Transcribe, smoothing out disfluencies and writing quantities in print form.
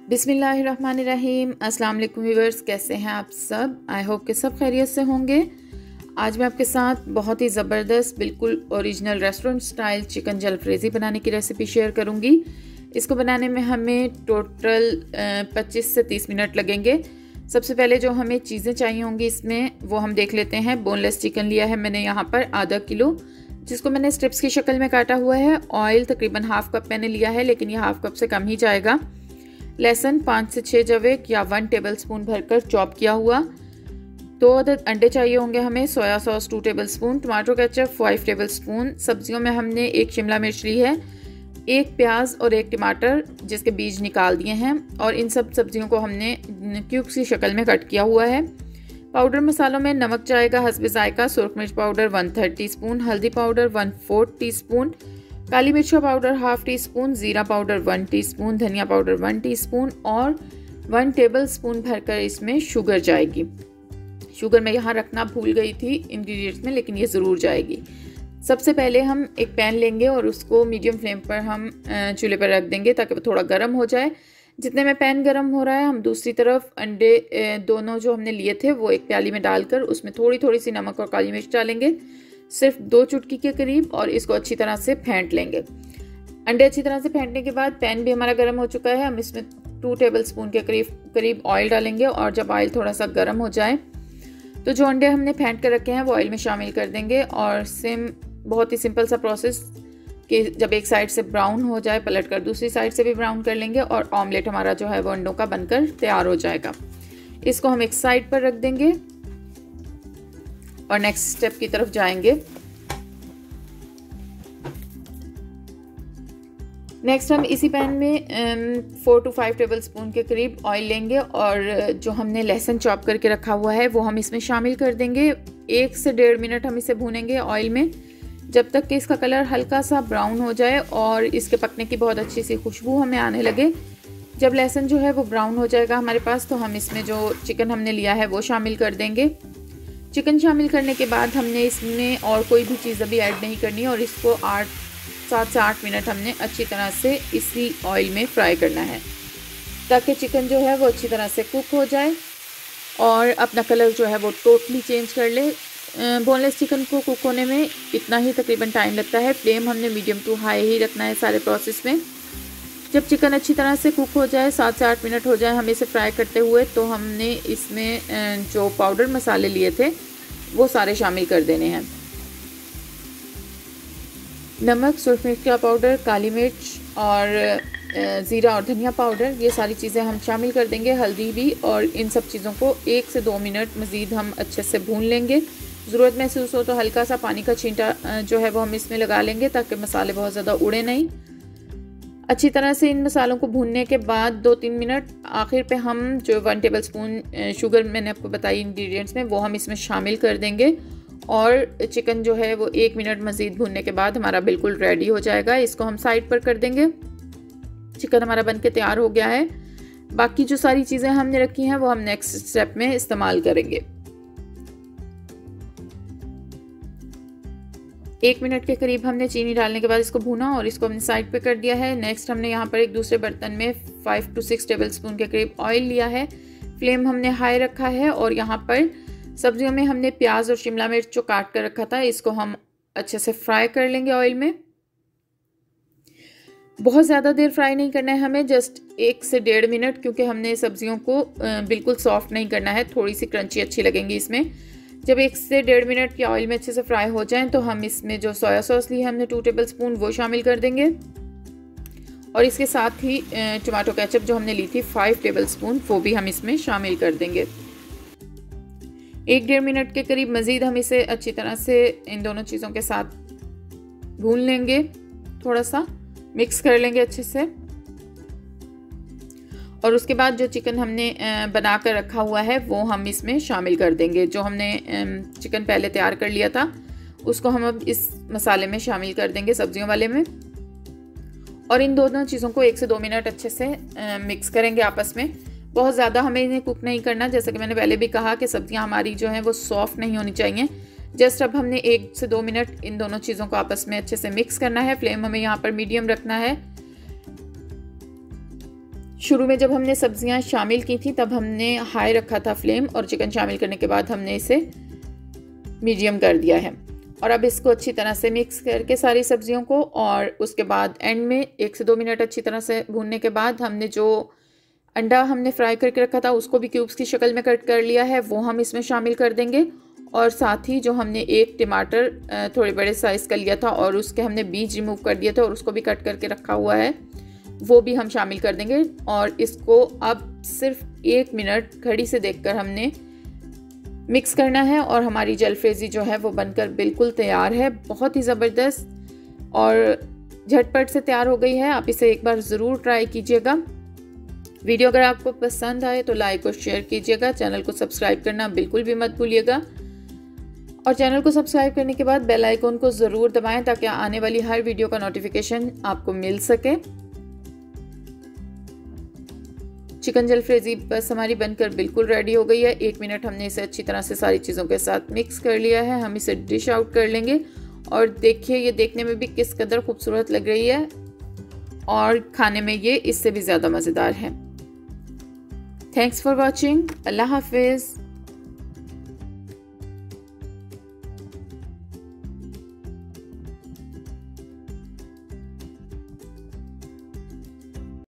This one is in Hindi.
बिस्मिल्लाहिर्रहमानिर्रहीम। अस्सलाम वालेकुम व्यूअर्स, कैसे हैं आप सब? आई होप कि सब खैरियत से होंगे। आज मैं आपके साथ बहुत ही ज़बरदस्त बिल्कुल ओरिजिनल रेस्टोरेंट स्टाइल चिकन जलफ्रेज़ी बनाने की रेसिपी शेयर करूंगी। इसको बनाने में हमें टोटल 25 से 30 मिनट लगेंगे। सबसे पहले जो हमें चीज़ें चाहिए होंगी इसमें वो हम देख लेते हैं। बोनलेस चिकन लिया है मैंने यहाँ पर आधा किलो, जिसको मैंने स्ट्रिप्स की शक्ल में काटा हुआ है। ऑयल तकरीबन हाफ कप मैंने लिया है, लेकिन ये हाफ कप से कम ही जाएगा। लहसुन 5 से 6 जवे या 1 टेबलस्पून भरकर चॉप किया हुआ। 2 अदद अंडे चाहिए होंगे हमें। Soya sauce 2 tablespoon, tomato ketchup 5 tablespoon. सब्जियों में हमने 1 शिमला मिर्च ली है, 1 प्याज और 1 टमाटर जिसके बीज निकाल दिए हैं, और इन सब सब्जियों को हमने क्यूब्स की शक्ल में कट किया हुआ है। पाउडर मसालों में नमक जाएगा हस्बे जायका, सुरख मिर्च पाउडर 1/3 टीस्पून, हल्दी पाउडर 1/4 टीस्पून, काली मिर्च का पाउडर 1/2 टीस्पून, ज़ीरा पाउडर 1 टीस्पून, धनिया पाउडर 1 टीस्पून और 1 टेबलस्पून भरकर इसमें शुगर जाएगी। शुगर मैं यहाँ रखना भूल गई थी इंग्रेडिएंट्स में, लेकिन ये ज़रूर जाएगी। सबसे पहले हम एक पैन लेंगे और उसको मीडियम फ्लेम पर हम चूल्हे पर रख देंगे ताकि वो थोड़ा गर्म हो जाए। जितने में पैन गर्म हो रहा है, हम दूसरी तरफ अंडे दोनों जो हमने लिए थे वो एक प्याली में डालकर उसमें थोड़ी थोड़ी सी नमक और काली मिर्च डालेंगे, सिर्फ 2 चुटकी के करीब, और इसको अच्छी तरह से फेंट लेंगे। अंडे अच्छी तरह से फेंटने के बाद पैन भी हमारा गर्म हो चुका है। हम इसमें 2 टेबलस्पून के करीब ऑयल डालेंगे, और जब ऑयल थोड़ा सा गर्म हो जाए तो जो अंडे हमने फेंट कर रखे हैं वो ऑयल में शामिल कर देंगे। और बहुत ही सिंपल सा प्रोसेस कि जब एक साइड से ब्राउन हो जाए पलट कर दूसरी साइड से भी ब्राउन कर लेंगे, और ऑमलेट हमारा जो है वो अंडों का बनकर तैयार हो जाएगा। इसको हम एक साइड पर रख देंगे और नेक्स्ट स्टेप की तरफ जाएंगे। नेक्स्ट हम इसी पैन में 4 to 5 टेबलस्पून के करीब ऑयल लेंगे, और जो हमने लहसुन चॉप करके रखा हुआ है वो हम इसमें शामिल कर देंगे। 1 से 1.5 मिनट हम इसे भूनेंगे ऑयल में, जब तक कि इसका कलर हल्का सा ब्राउन हो जाए और इसके पकने की बहुत अच्छी सी खुशबू हमें आने लगे। जब लहसुन जो है वो ब्राउन हो जाएगा हमारे पास, तो हम इसमें जो चिकन हमने लिया है वो शामिल कर देंगे। चिकन शामिल करने के बाद हमने इसमें और कोई भी चीज़ अभी ऐड नहीं करनी, और इसको 7 से 8 मिनट हमने अच्छी तरह से इसी ऑयल में फ्राई करना है ताकि चिकन जो है वो अच्छी तरह से कुक हो जाए और अपना कलर जो है वो टोटली चेंज कर ले। बोनलेस चिकन को कुक होने में इतना ही तकरीबन टाइम लगता है। फ्लेम हमने मीडियम टू हाई ही रखना है सारे प्रोसेस में। जब चिकन अच्छी तरह से कुक हो जाए, 7 से 8 मिनट हो जाए हमें इसे फ्राई करते हुए, तो हमने इसमें जो पाउडर मसाले लिए थे वो सारे शामिल कर देने हैं। नमक, सुरख मिर्च का पाउडर, काली मिर्च और ज़ीरा और धनिया पाउडर, ये सारी चीज़ें हम शामिल कर देंगे, हल्दी भी, और इन सब चीज़ों को 1 से 2 मिनट मज़ीद हम अच्छे से भून लेंगे। ज़रूरत महसूस हो तो हल्का सा पानी का छींटा जो है वो हम इसमें लगा लेंगे ताकि मसाले बहुत ज़्यादा उड़े नहीं। अच्छी तरह से इन मसालों को भूनने के बाद 2-3 मिनट आखिर पे हम जो 1 टेबलस्पून शुगर मैंने आपको बताई इंग्रेडिएंट्स में वो हम इसमें शामिल कर देंगे, और चिकन जो है वो 1 मिनट मज़ीद भूनने के बाद हमारा बिल्कुल रेडी हो जाएगा। इसको हम साइड पर कर देंगे। चिकन हमारा बनके तैयार हो गया है। बाकी जो सारी चीज़ें हमने रखी हैं वो हम नेक्स्ट स्टेप में इस्तेमाल करेंगे। 1 मिनट के करीब हमने चीनी डालने के बाद इसको भूना और इसको हमने साइड पे कर दिया है। नेक्स्ट हमने यहाँ पर एक दूसरे बर्तन में 5 to 6 टेबलस्पून के करीब ऑयल लिया है। फ्लेम हमने हाई रखा है, और यहाँ पर सब्जियों में हमने प्याज और शिमला मिर्च जो काट कर रखा था इसको हम अच्छे से फ्राई कर लेंगे ऑयल में। बहुत ज़्यादा देर फ्राई नहीं करना है हमें, जस्ट 1 से 1.5 मिनट, क्योंकि हमने सब्जियों को बिल्कुल सॉफ्ट नहीं करना है, थोड़ी सी क्रंची अच्छी लगेंगी इसमें। जब 1 से 1.5 मिनट के ऑयल में अच्छे से फ्राई हो जाएं तो हम इसमें जो सोया सॉस ली है हमने 2 टेबलस्पून वो शामिल कर देंगे, और इसके साथ ही टमाटो केचप जो हमने ली थी 5 टेबलस्पून वो भी हम इसमें शामिल कर देंगे। 1-1.5 मिनट के करीब मज़ीद हम इसे अच्छी तरह से इन दोनों चीज़ों के साथ भून लेंगे, थोड़ा सा मिक्स कर लेंगे अच्छे से। और उसके बाद जो चिकन हमने बना कर रखा हुआ है वो हम इसमें शामिल कर देंगे। जो हमने चिकन पहले तैयार कर लिया था उसको हम अब इस मसाले में शामिल कर देंगे, सब्जियों वाले में, और इन दोनों चीज़ों को 1 से 2 मिनट अच्छे से मिक्स करेंगे आपस में। बहुत ज़्यादा हमें इन्हें कुक नहीं करना, जैसा कि मैंने पहले भी कहा कि सब्जियां हमारी जो हैं वो सॉफ्ट नहीं होनी चाहिए। जस्ट अब हमने 1 से 2 मिनट इन दोनों चीज़ों को आपस में अच्छे से मिक्स करना है। फ्लेम हमें यहाँ पर मीडियम रखना है। शुरू में जब हमने सब्जियां शामिल की थी तब हमने हाई रखा था फ्लेम, और चिकन शामिल करने के बाद हमने इसे मीडियम कर दिया है। और अब इसको अच्छी तरह से मिक्स करके सारी सब्जियों को, और उसके बाद एंड में 1 से 2 मिनट अच्छी तरह से भूनने के बाद हमने जो अंडा हमने फ्राई करके रखा था उसको भी क्यूब्स की शक्ल में कट कर लिया है, वो हम इसमें शामिल कर देंगे। और साथ ही जो हमने एक टमाटर थोड़े बड़े साइज़ का लिया था और उसके हमने बीज रिमूव कर दिए थे और उसको भी कट करके रखा हुआ है, वो भी हम शामिल कर देंगे। और इसको अब सिर्फ 1 मिनट घड़ी से देखकर हमने मिक्स करना है, और हमारी जलफ्रेज़ी जो है वो बनकर बिल्कुल तैयार है। बहुत ही ज़बरदस्त और झटपट से तैयार हो गई है। आप इसे एक बार ज़रूर ट्राई कीजिएगा। वीडियो अगर आपको पसंद आए तो लाइक और शेयर कीजिएगा। चैनल को सब्सक्राइब करना बिल्कुल भी मत भूलिएगा, और चैनल को सब्सक्राइब करने के बाद बेल आइकन को ज़रूर दबाएं ताकि आने वाली हर वीडियो का नोटिफिकेशन आपको मिल सके। चिकन जलफ्रेज़ी बस हमारी बनकर बिल्कुल रेडी हो गई है। 1 मिनट हमने इसे अच्छी तरह से सारी चीज़ों के साथ मिक्स कर लिया है। हम इसे डिश आउट कर लेंगे, और देखिए ये देखने में भी किस कदर खूबसूरत लग रही है, और खाने में ये इससे भी ज़्यादा मज़ेदार है। Thanks for watching. अल्लाह हाफिज़।